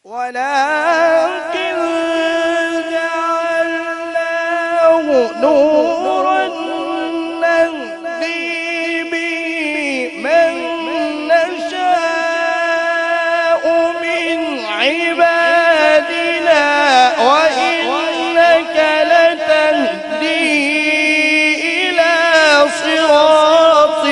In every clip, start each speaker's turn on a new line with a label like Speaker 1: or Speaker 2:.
Speaker 1: ولكن جعلناه نورا نهدي به من نشاء من عبادنا وإنك لتهدي إلى صراط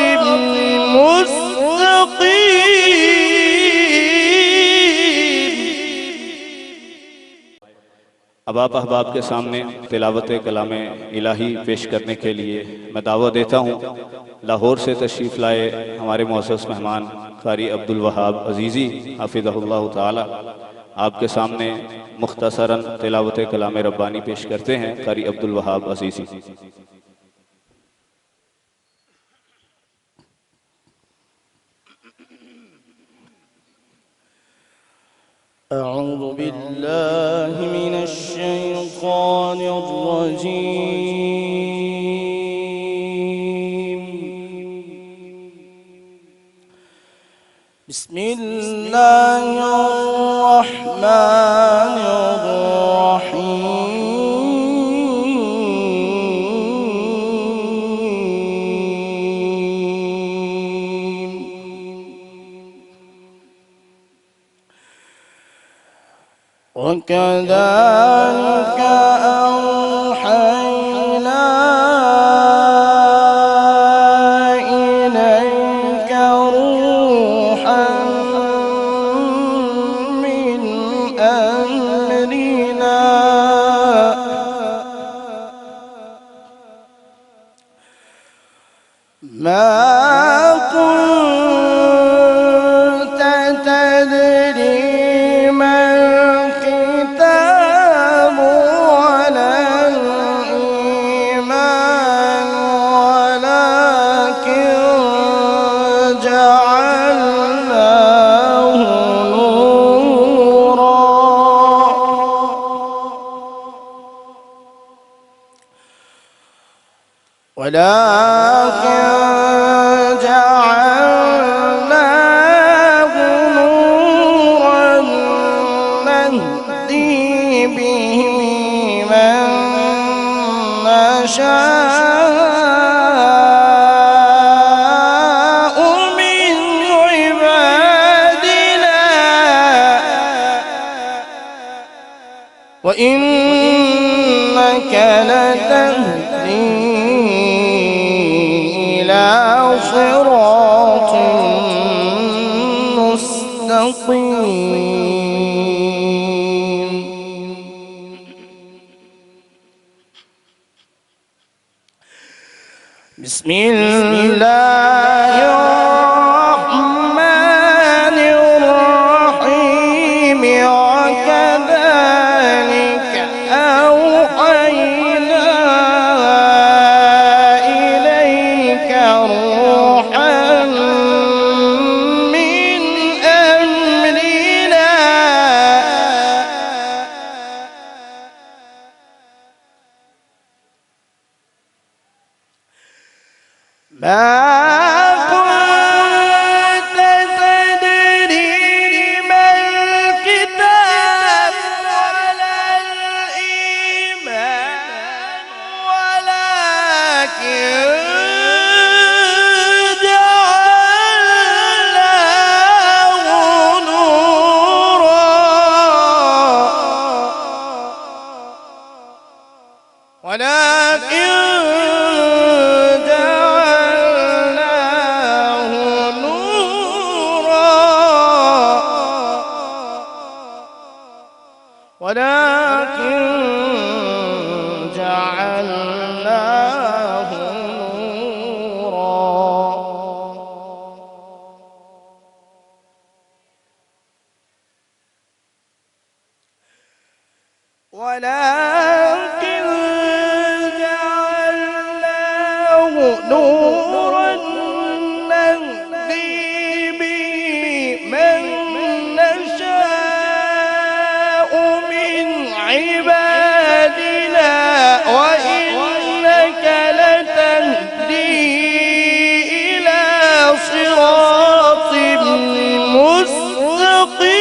Speaker 2: अब आप अहबाब के सामने तिलावत कलाम इलाही पेश करने के लिए मैं दावत देता हूँ। लाहौर से तशरीफ़ लाए हमारे मुअज़्ज़ज़ मेहमान क़ारी अब्दुल वहाब अज़ीज़ी हाफ़िज़हुल्लाह ताला आपके सामने मुख्तसरन तिलावत कलाम रब्बानी पेश करते हैं। क़ारी अब्दुल वहाब अज़ीज़ी।
Speaker 1: أعوذ بالله من الشيطان الرجيم. بسم الله الرحمن الرحيم. وكذلك أوحينا إليك روحا من أمرنا ما كنت تدري ما الكتاب ولا الإيمان ولكن جعلناه نورا نهدي به من نشاء من عبادنا وإنك لتهدي إلى صراط مستقيم. بسم الله الرحمن الرحيم. وكذلك أوحينا إليك روحا من أمرنا ما كنت تدري ما الكتاب ولا الإيمان ولكن جعلناه نورا ولكن جعلناه نورا ولكن جعلناه نورا نهدي به من نشاء من عبادنا وإنك لتهدي إلى صراط مستقيم.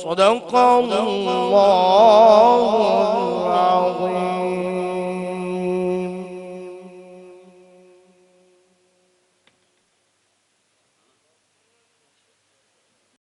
Speaker 1: صدق الله